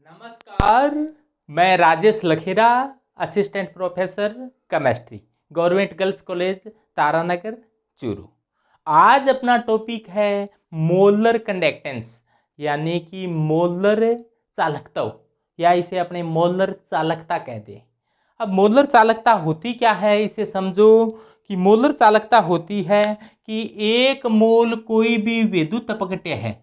नमस्कार, मैं Rajesh Lakhera, assistant professor chemistry, government girls college Taranagar Churu. आज अपना टॉपिक है मोलर कंडक्टेंस, यानी कि मोलर चालकता, या इसे अपने मोलर चालकता कहते हैं। अब मोलर चालकता होती क्या है, इसे समझो कि मोलर चालकता होती है कि एक मोल कोई भी विद्युत अपघट्य है।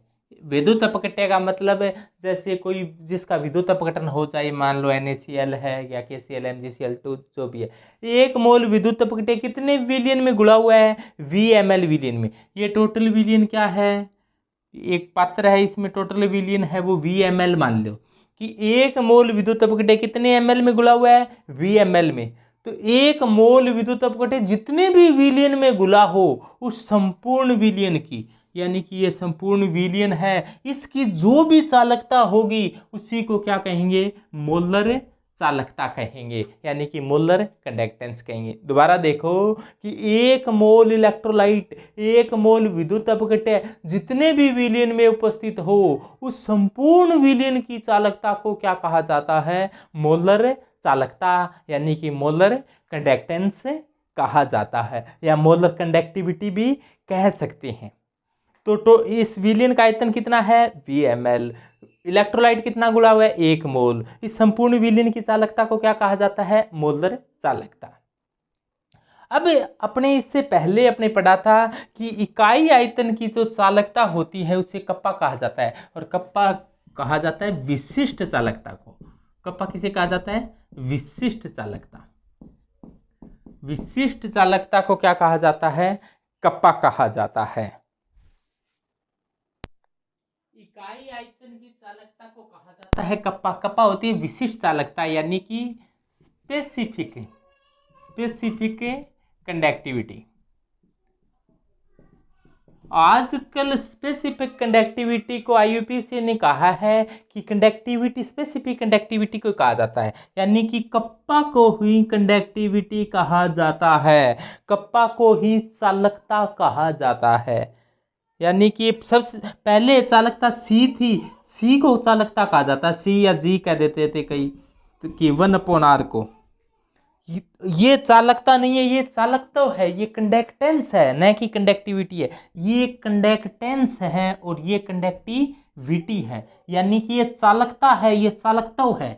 विद्युत अपघट्य का मतलब है जैसे कोई जिसका विद्युत अपघटन हो जाए, मान लो NaCl है या KCl MgCl2 जो भी है, एक मोल विद्युत अपघट्य कितने विलियन में गुणा हुआ है? VmL विलियन में। ये टोटल विलियन क्या है? एक पात्र है, इसमें टोटल विलियन है वो VmL। मान लो कि एक मोल विद्युत अपघट्य कितने ml में गुणा हुआ है? VmL में। तो एक मोल विद्युत अपघट्य जितने भी विलियन में गुणा हो उस संपूर्ण विलियन की, यानी कि ये संपूर्ण विलियन है, इसकी जो भी चालकता होगी उसी को क्या कहेंगे? मोलर चालकता कहेंगे, यानी कि मोलर कंडक्टेंस कहेंगे। दोबारा देखो कि एक मोल इलेक्ट्रोलाइट, एक मोल विद्युत अपघट्य जितने भी विलियन में उपस्थित हो उस संपूर्ण विलियन की चालकता को क्या कहा जाता है? मोलर चालकता, यानी कि मोलर कंडक्टेंस कहा जाता है, या मोलर कंडक्टिविटी भी कह सकते हैं। तो इस विलियन का आयतन कितना है? VmL। इलेक्ट्रोलाइट कितना गुणा हुआ है? 1 मोल। इस संपूर्ण विलियन की चालकता को क्या कहा जाता है? मोलर चालकता। अब अपने इससे पहले अपने पढ़ा था कि इकाई आयतन की जो चालकता होती है उसे कप्पा कहा जाता है, और कप्पा कहा जाता है विशिष्ट चालकता को। कप्पा किसे कहा जाता है? विशिष्ट चालकता। विशिष्ट चालकता को क्या कहा जाता है? कप्पा कहा जाता है। इकाई आयतन की चालकता को कहा जाता है कप्पा। कप्पा होती है विशिष्ट चालकता, यानी कि स्पेसिफिक कंडक्टिविटी। आजकल स्पेसिफिक कंडक्टिविटी को IUPAC ने कहा है कि कंडक्टिविटी, स्पेसिफिक कंडक्टिविटी को कहा जाता है, यानी कि कप्पा को ही कंडक्टिविटी कहा जाता है, कप्पा को ही चालकता कहा जाता है। यानी कि सबसे पहले चालकता C थी, C को चालकता कहा जाता है, C या G कह देते थे कई, तो कि 1/R को। ये चालकता नहीं है, ये चालकता है, ये कंडक्टेंस है, न कि कंडक्टिविटी है। ये कंडक्टेंस है और ये कंडक्टिविटी है, यानी कि ये चालकता है, ये चालकता है।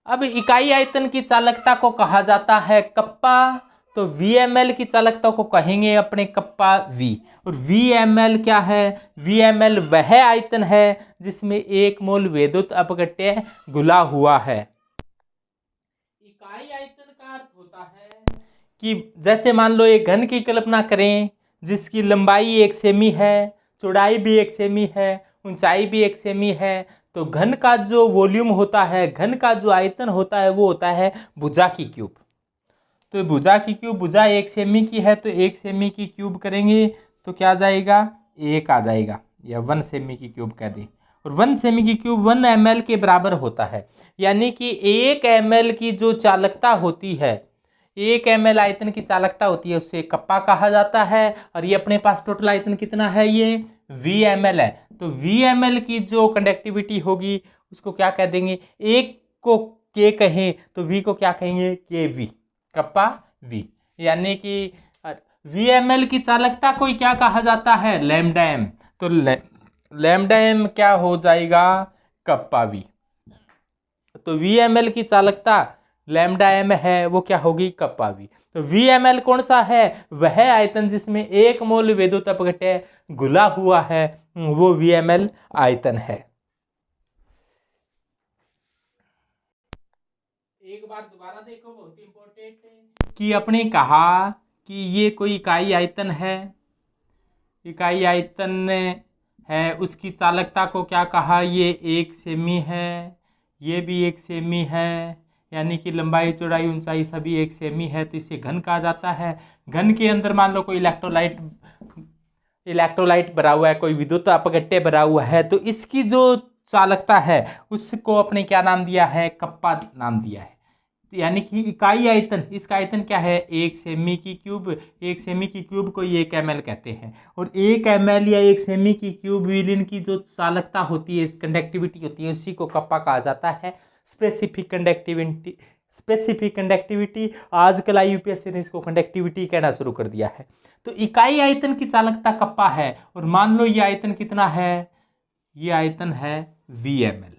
अब इकाई आयतन की चालकता को कहा जाता है कप्पा, तो VmL की चालकता को कहेंगे अपने कप्पा V। और VmL क्या है? VmL वह आयतन है जिसमें 1 मोल विद्युत अपघट्य घुला हुआ है। इकाई आयतन का अर्थ होता है कि जैसे मान लो एक घन की कल्पना करें जिसकी लंबाई 1 सेमी है, चौड़ाई भी 1 सेमी है, ऊंचाई भी 1 सेमी है, तो घन का जो वॉल्यूम होता है, घन का जो आयतन होता है वो होता है भुजा की क्यूब। तो भुजा की क्यूब, भुजा 1 सेमी की है तो 1 सेमी की क्यूब करेंगे तो क्या आ जाएगा? 1 आ जाएगा, या 1 सेमी की क्यूब कह दें। और 1 सेमी की क्यूब 1 ml के बराबर होता है, यानी कि 1 ml की जो चालकता होती है, 1 ml आयतन की चालकता होती है, उससे कप्पा कहा जाता है। और ये अपने पास टोटल आयतन कितना है? ये VmL है। तो VmL की जो कंडक्टिविटी होगी उसको क्या कह देंगे? 1 को K कहें तो V को क्या कहेंगे? KV, kappa V। यानी कि VmL की चालकता को क्या कहा जाता है? Lambda M। तो लैम्डा M क्या हो जाएगा? Kappa V। तो VmL की चालकता लैम्डा M है, वो क्या होगी? Kappa V। तो VmL कौन सा है? वह आयतन जिसमें 1 मोल विद्युत अपघट्य घुला हुआ है, वो VmL आयतन है। एक बार दोबारा देखो, बहुत इंपॉर्टेंट, कि अपने कहा कि ये कोई इकाई आयतन है, इकाई आयतन है, उसकी चालकता को क्या कहा? ये 1 सेमी है, ये भी 1 सेमी है, यानी कि लंबाई चौड़ाई ऊंचाई सभी 1 सेमी है, तो इसे घन कहा जाता है। घन के अंदर मान लो कोई इलेक्ट्रोलाइट भरा हुआ है, कोई विद्युत अपघट्य भरा हुआ है, तो इसकी जो चालकता है उसको अपने क्या नाम दिया है? कप्पा नाम दिया है। यानी कि इकाई आयतन, इसका आयतन क्या है, 1 सेमी की क्यूब। 1 सेमी की क्यूब को 1 ml कहते हैं। और 1 ml या 1 सेमी की क्यूब विलीन की जो चालकता होती है, कंडक्टिविटी होती है, उसी को कप्पा कहा जाता है। स्पेसिफिक कंडक्टिविटी, स्पेसिफिक कंडक्टिविटी, आजकल IUPAC ने इसको कंडक्टिविटी कहना शुरू कर दिया है। तो इकाई आयतन की चालकता कप्पा है। और मान लो ये आयतन कितना है, ये आयतन है VmL।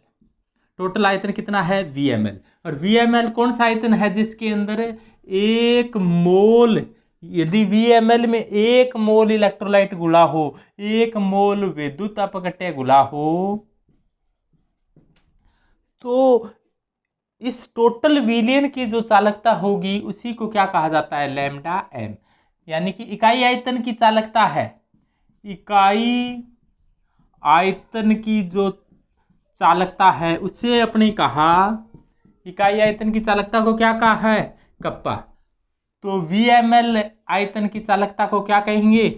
टोटल आयतन कितना है, VmL। और VmL कौन सा आयतन है जिसके अंदर 1 मोल, यदि VmL में 1 मोल इलेक्ट्रोलाइट गुला हो, 1 मोल विद्युत अपघट्य गुला हो, तो इस टोटल विलयन की जो चालकता होगी उसी को क्या कहा जाता है, लैम्डा m। यानी कि इकाई आयतन की चालकता है, इकाई आयतन की जो चालकता है उसे अपने कहा, इकाई आयतन की चालकता को क्या कहा है, कप्पा। तो VmL आयतन की चालकता को क्या कहेंगे,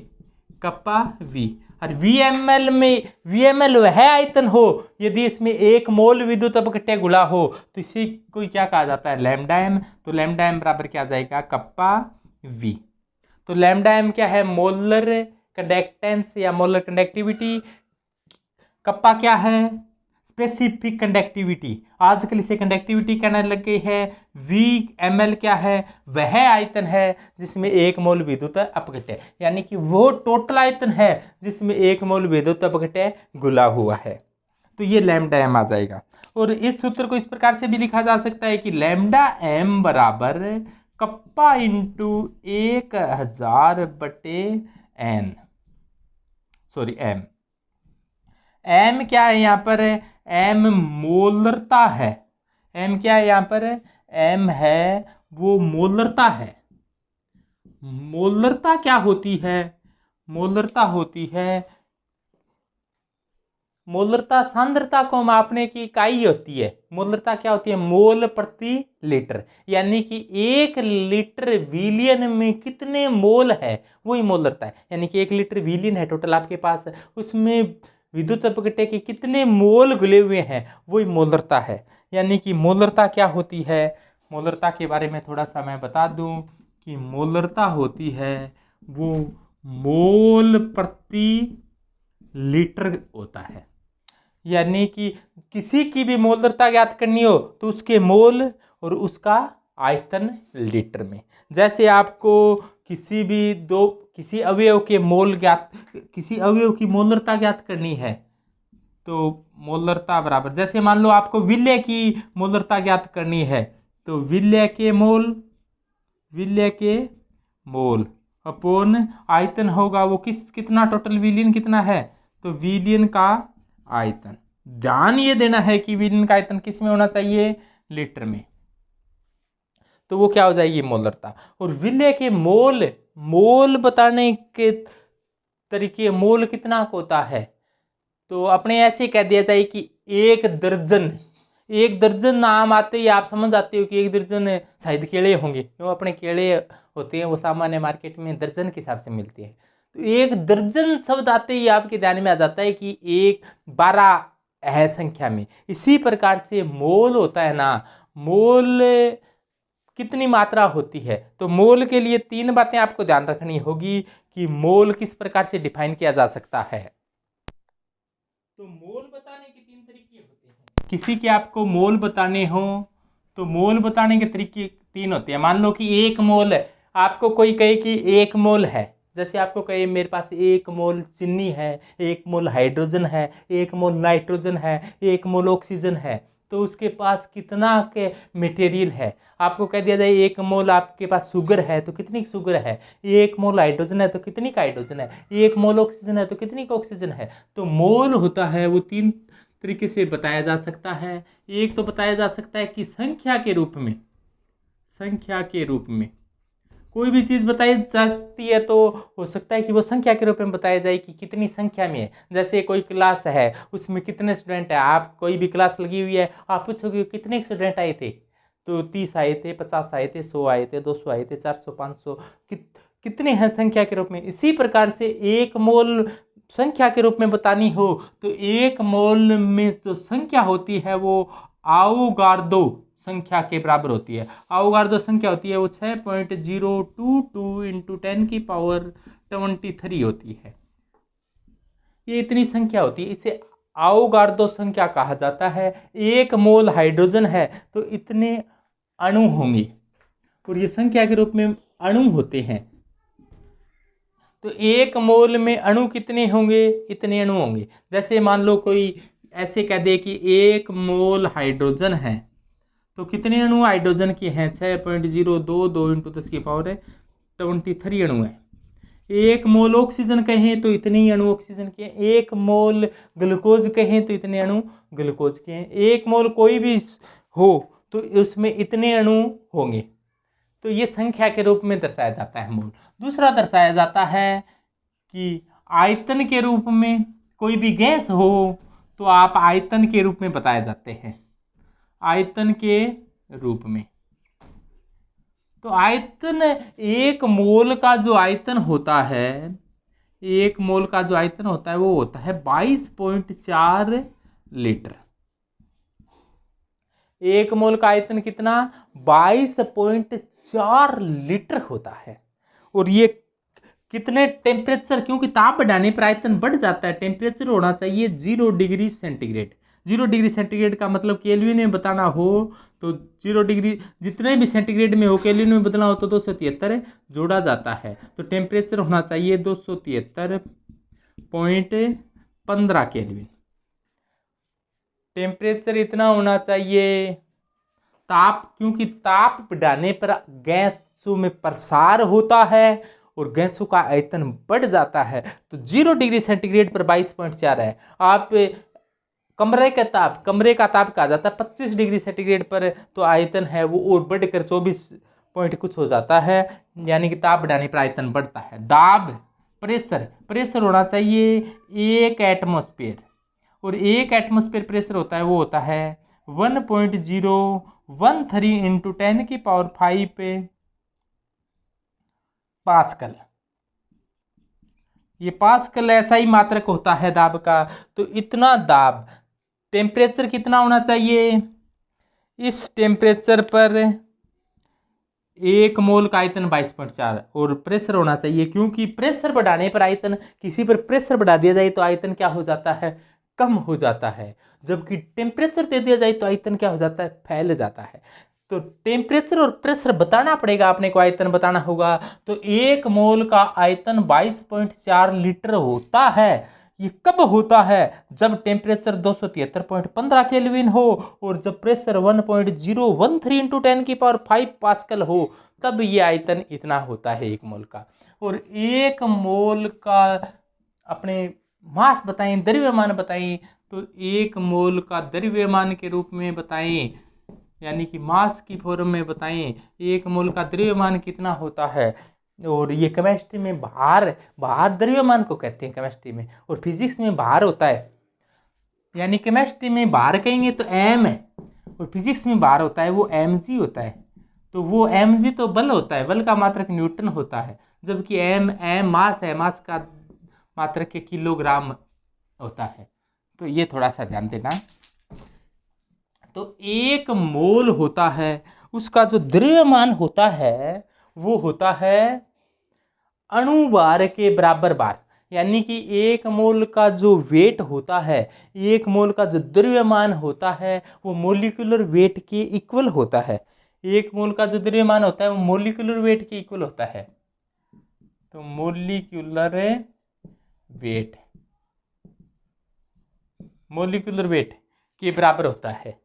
कप्पा V। और VmL वह आयतन हो यदि इसमें 1 मोल विद्युत अपघट्य गुला हो, तो इसी को क्या कहा जाता है, लैम्डा m। तो लैम्डा m बराबर क्या आ जाएगा, कप्पा V। तो लैम्डा m क्या है, मोलर कंडक्टेंस या मोलर कंडक्टिविटी। कप्पा क्या है, स्पेसिफिक कंडक्टिविटी, आजकल इसे कंडक्टिविटी कहने लगे हैं। VmL क्या है, वह आयतन है जिसमें 1 मोल विद्युत अपघट्य, यानी कि वो टोटल आयतन है जिसमें 1 मोल विद्युत अपघट्य घुला हुआ है। तो ये लैम्डा m आ जाएगा। और इस सूत्र को इस प्रकार से भी लिखा जा सकता है कि लैम्डा m बराबर कप्पा इंटू 1000 बटे n, सॉरी m। m क्या है यहाँ पर, m मोलरता है। m क्या है यहाँ पर, m है वो मोलरता है। मोलरता क्या होती है, मोलरता होती है, मोलरता सांद्रता को मापने की इकाई होती है। मोलरता क्या होती है, मोल प्रति लीटर, यानी कि 1 लीटर विलियन में कितने मोल है वही मोलरता है। यानी कि 1 लीटर विलियन है टोटल आपके पास, उसमें विद्युत अपघट्य के कितने मोल घुले हुए हैं वही मोलरता है। यानी कि मोलरता क्या होती है, मोलरता के बारे में थोड़ा सा मैं बता दूं कि मोलरता होती है वो मोल प्रति लीटर होता है। यानी कि किसी की भी मोलरता ज्ञात करनी हो तो उसके मोल और उसका आयतन लीटर में। जैसे आपको किसी अवयव के मोल ज्ञात, किसी अवयव की मोलरता ज्ञात करनी है तो मोलरता बराबर, जैसे मान लो आपको विलय की मोलरता ज्ञात करनी है तो विलय के मोल अपोन आयतन होगा वो कितना टोटल विलियन कितना है, तो विलियन का आयतन। ध्यान ये देना है कि विलियन का आयतन किस में होना चाहिए, लीटर में। तो वो क्या हो जाएगी, मोलरता। और विलय के मोल बताने के तरीके, मोल कितना होता है तो अपने ऐसे कह दिया जाए कि 1 दर्जन नाम आते ही आप समझ आते हो कि 1 दर्जन शायद केले होंगे, क्यों अपने केले होते हैं वो सामान्य मार्केट में दर्जन के हिसाब से मिलते हैं। तो 1 दर्जन शब्द आते ही आपके ध्यान में आ जाता है कि 12 है संख्या में। इसी प्रकार से मोल होता है ना, मोल कितनी मात्रा होती है, तो मोल के लिए 3 बातें आपको ध्यान रखनी होगी कि मोल किस प्रकार से डिफाइन किया जा सकता है। तो मोल बताने के 3 तरीके होते हैं। किसी के आपको मोल बताने हो तो मोल बताने के तरीके 3 होते हैं। मान लो कि 1 मोल है, आपको कोई कहे कि 1 मोल है, जैसे आपको कहे मेरे पास 1 मोल चीनी है, 1 मोल हाइड्रोजन है, 1 मोल नाइट्रोजन है, 1 मोल ऑक्सीजन है, तो उसके पास कितना के मटेरियल है। आपको कह दिया जाए 1 मोल आपके पास शुगर है तो कितनी शुगर है, 1 मोल हाइड्रोजन है तो कितनी का हाइड्रोजन है, 1 मोल ऑक्सीजन है तो कितनी का ऑक्सीजन है। तो मोल होता है वो 3 तरीके से बताया जा सकता है। एक तो बताया जा सकता है कि संख्या के रूप में कोई भी चीज़ बताई जाती है तो हो सकता है कि वो संख्या के रूप में बताया जाए कि कितनी संख्या में है। जैसे कोई क्लास है उसमें कितने स्टूडेंट हैं, आप कोई भी क्लास लगी हुई है, आप पूछोगे कितने स्टूडेंट आए थे, तो 30 आए थे, 50 आए थे, 100 आए थे, 200 आए थे, 400, 500, कितने हैं संख्या के रूप में। इसी प्रकार से 1 मोल संख्या के रूप में बतानी हो तो 1 मोल में जो संख्या होती है वो आवोगाड्रो संख्या के बराबर होती है। अवोगाड्रो संख्या होती है वो 6.022 इंटू 10⁻23 होती है। ये इतनी संख्या होती है, इसे अवोगाड्रो संख्या कहा जाता है। 1 मोल हाइड्रोजन है तो इतने अणु होंगे, और ये संख्या के रूप में अणु होते हैं। तो 1 मोल में अणु कितने होंगे, इतने अणु होंगे। जैसे मान लो कोई ऐसे कह दे कि 1 मोल हाइड्रोजन है, तो कितने अणु हाइड्रोजन के हैं, 6.022 इंटू 10⁻23 अणु है। 1 मोल ऑक्सीजन कहें तो इतने ही अणु ऑक्सीजन के हैं। 1 मोल ग्लूकोज कहें तो इतने अणु ग्लूकोज के हैं। 1 मोल कोई भी हो तो उसमें इतने अणु होंगे। तो ये संख्या के रूप में दर्शाया जाता है मोल। दूसरा दर्शाया जाता है कि आयतन के रूप में, कोई भी गैस हो तो आप आयतन के रूप में बताए जाते हैं, आयतन के रूप में। तो आयतन, 1 मोल का जो आयतन होता है, 1 मोल का जो आयतन होता है वो होता है 22.4 लीटर। 1 मोल का आयतन कितना, 22.4 लीटर होता है। और ये कितने टेम्परेचर, क्योंकि ताप बढ़ाने पर आयतन बढ़ जाता है, टेम्परेचर होना चाहिए 0 डिग्री सेंटीग्रेड। 0 डिग्री सेंटीग्रेड का मतलब केल्विन में बताना हो तो 0 डिग्री जितने भी सेंटीग्रेड में हो, केल्विन में बताना हो तो 273 जोड़ा जाता है। तो टेम्परेचर होना चाहिए 273.15 केल्विन। टेम्परेचर इतना होना चाहिए। ताप, क्योंकि ताप बढ़ाने पर गैसों में प्रसार होता है और गैसों का आयतन बढ़ जाता है। तो 0 डिग्री सेंटीग्रेड पर 22.4 है। आप कमरे का ताप कहा जाता है 25 डिग्री सेंटीग्रेड पर, तो आयतन है वो और बढ़कर 24 पॉइंट कुछ हो जाता है, यानी कि ताप बढ़ाने पर आयतन बढ़ता है। दाब, प्रेशर होना चाहिए 1 एटमॉस्फेयर, और 1 एटमॉस्फेयर प्रेशर होता है वो होता है 1.013 इंटू 10⁵ पास्कल। ये पास्कल ऐसा ही मात्रक होता है दाब का। तो इतना दाब, टेम्परेचर कितना होना चाहिए, इस टेम्परेचर पर 1 मोल का आयतन 22.4, और प्रेशर होना चाहिए, क्योंकि प्रेशर बढ़ाने पर आयतन, किसी पर प्रेशर बढ़ा दिया जाए तो आयतन क्या हो जाता है, कम हो जाता है, जबकि टेम्परेचर दे दिया जाए तो आयतन क्या हो जाता है, फैल जाता है। तो टेम्परेचर और प्रेशर बताना पड़ेगा अपने को, आयतन बताना होगा। तो 1 मोल का आयतन 22.4 लीटर होता है। ये कब होता है, जब टेम्परेचर 273.15 केल्विन हो और जब प्रेशर 1.013 इंटू 10⁵ पास्कल हो, तब ये आयतन इतना होता है 1 मोल का। और 1 मोल का अपने मास बताएं, द्रव्यमान बताएं, तो 1 मोल का द्रव्यमान के रूप में बताएं, यानी कि मास की फॉर्म में बताएं 1 मोल का द्रव्यमान कितना होता है। और ये केमिस्ट्री में भार द्रव्यमान को कहते हैं केमिस्ट्री में, और फिजिक्स में भार होता है, यानी केमिस्ट्री में भार कहेंगे तो एम है, और फिजिक्स में भार होता है वो mg होता है। तो वो mg तो बल होता है, बल का मात्रक न्यूटन होता है, जबकि एम मास है, मास का मात्रक के किलोग्राम होता है। तो ये थोड़ा सा ध्यान देना। तो 1 मोल होता है, उसका जो द्रव्यमान होता है वो होता है अणु भार के बराबर भार, यानी कि 1 मोल का जो वेट होता है, 1 मोल का जो द्रव्यमान होता है वो मोलिकुलर वेट के इक्वल होता है। 1 मोल का जो द्रव्यमान होता है वो मोलिकुलर वेट के इक्वल होता है। तो मोलिकुलर वेट के बराबर होता है।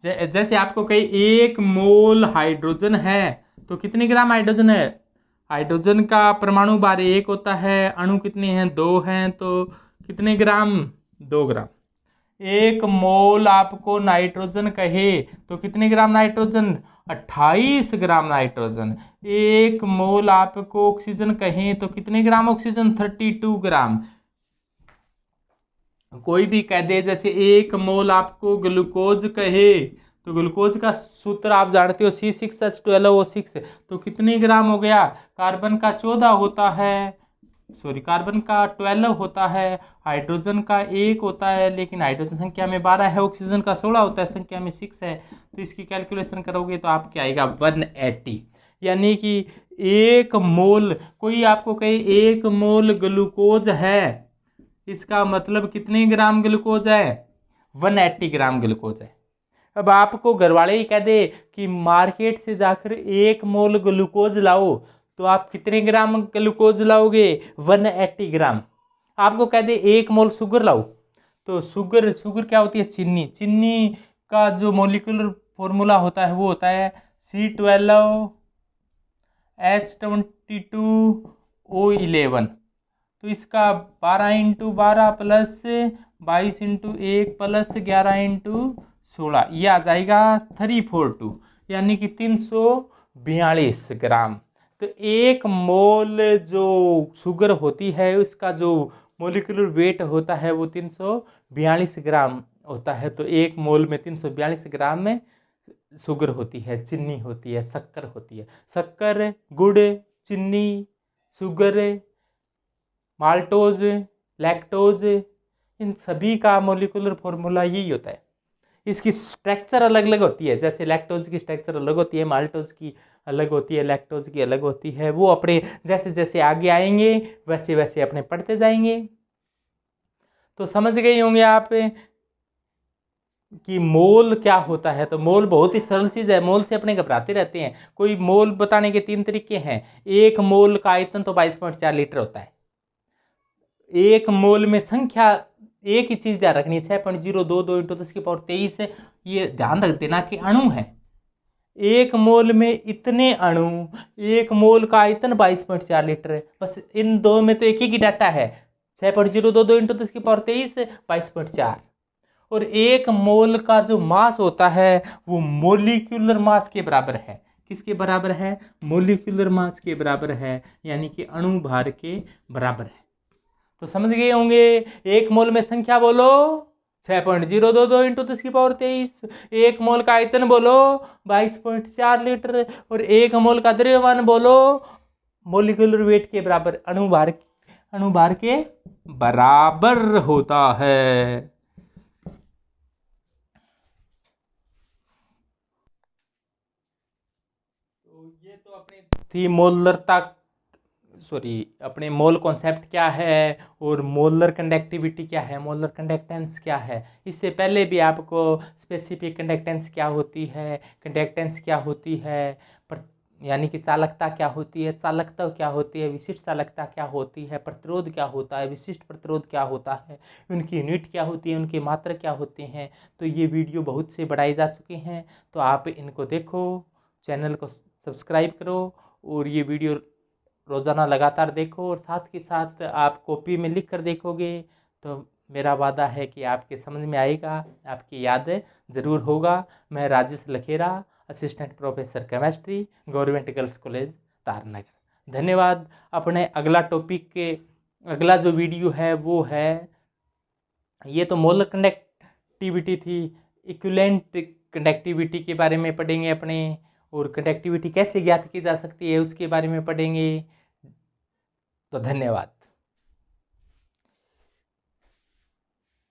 जैसे आपको कहीं 1 मोल हाइड्रोजन है तो कितने ग्राम हाइड्रोजन है, हाइड्रोजन का परमाणु भार 1 होता है, अणु कितने हैं, 2 हैं, तो कितने ग्राम, 2 ग्राम। 1 मोल आपको नाइट्रोजन कहे तो कितने ग्राम नाइट्रोजन, 28 ग्राम नाइट्रोजन। 1 मोल आपको ऑक्सीजन कहें तो कितने ग्राम ऑक्सीजन, 32 ग्राम। कोई भी कह दे, जैसे 1 मोल आपको ग्लूकोज कहे तो ग्लूकोज का सूत्र आप जानते हो C6H12O6, तो कितने ग्राम हो गया, कार्बन का 14 होता है, कार्बन का 12 होता है, हाइड्रोजन का 1 होता है, लेकिन हाइड्रोजन संख्या में 12 है, ऑक्सीजन का 16 होता है, संख्या में 6 है। तो इसकी कैलकुलेशन करोगे तो आपके आएगा 180। यानी कि एक मोल, कोई आपको कहे 1 मोल ग्लूकोज है, इसका मतलब कितने ग्राम ग्लूकोज है? 180 ग्राम ग्लूकोज है। अब आपको घरवाले ही कह दे कि मार्केट से जाकर 1 मोल ग्लूकोज लाओ, तो आप कितने ग्राम ग्लूकोज लाओगे? 180 ग्राम। आपको कह दे 1 मोल शुगर लाओ, तो शुगर क्या होती है? चीनी। चीनी का जो मोलिकुलर फॉर्मूला होता है वो होता है C12H22O11। तो इसका 12 × 12 प्लस 22 × 1 प्लस 11 × 16, ये आ जाएगा 342, यानी कि 342 ग्राम। तो 1 मोल जो शुगर होती है उसका जो मोलिकुलर वेट होता है वो 342 ग्राम होता है। तो 1 मोल में 342 ग्राम में शुगर होती है, चीनी होती है, शक्कर होती है। शक्कर, गुड़, चीनी, शुगर, माल्टोज, लैक्टोज, इन सभी का मोलिकुलर फॉर्मूला यही होता है। इसकी स्ट्रक्चर अलग अलग होती है, जैसे लैक्टोज की स्ट्रक्चर अलग होती है, माल्टोज की अलग होती है, लैक्टोज की अलग होती है। वो अपने जैसे जैसे आगे आएंगे वैसे वैसे अपने पढ़ते जाएंगे। तो समझ गए होंगे आप कि मोल क्या होता है। तो मोल बहुत ही सरल चीज़ है, मोल से अपने घबराते रहते हैं। कोई मोल बताने के 3 तरीके हैं। 1 मोल का आयतन तो 22.4 लीटर होता है। 1 मोल में संख्या, एक ही चीज़ ध्यान रखनी है, 6.022 × 10⁻23 है। ये ध्यान रख देना कि अणु है। 1 मोल में इतने अणु, 1 मोल का आयतन 22.4 लीटर है। बस इन दो में तो एक ही की डाटा है, 6.022 × 10⁻23 22.4। और 1 मोल का जो मास होता है वो मोलिक्यूलर मास के बराबर है। किसके बराबर है? मोलिक्यूलर मास के बराबर है, यानी कि अणु भार के बराबर है। तो समझ गए होंगे। 1 मोल में संख्या बोलो 6.022 × 10⁻23। 1 मोल का आयतन बोलो 22.4 लीटर। और 1 मोल का द्रव्यमान बोलो मोलिकुलर वेट के बराबर, अणु भार के बराबर होता है। तो ये तो अपनी थी मोलरता, अपने मोल कॉन्सेप्ट क्या है और मोलर कंडक्टिविटी क्या है, मोलर कंडक्टेंस क्या है। इससे पहले भी आपको स्पेसिफिक कंडक्टेंस क्या होती है, कंडक्टेंस क्या होती है, यानी कि चालकता क्या होती है, चालकता क्या होती है, विशिष्ट चालकता क्या होती है, प्रतिरोध क्या होता है, विशिष्ट प्रतिरोध क्या होता है, उनकी यूनिट क्या होती है, उनके मात्रा क्या होते हैं। तो ये वीडियो बहुत से बढ़ाए जा चुके हैं, तो आप इनको देखो, चैनल को सब्सक्राइब करो और ये वीडियो रोज़ाना लगातार देखो। और साथ के साथ आप कॉपी में लिख कर देखोगे तो मेरा वादा है कि आपके समझ में आएगा, आपकी याद ज़रूर होगा। मैं Rajesh Lakhera, assistant professor chemistry, government girls college Taranagar. धन्यवाद। अपने अगला टॉपिक के अगला जो वीडियो है वो है, ये तो मोलर कंडक्टिविटी थी, इक्विवेलेंट कंडक्टिविटी के बारे में पढ़ेंगे अपने, और कंडक्टिविटी कैसे ज्ञात की जा सकती है उसके बारे में पढ़ेंगे। तो धन्यवाद।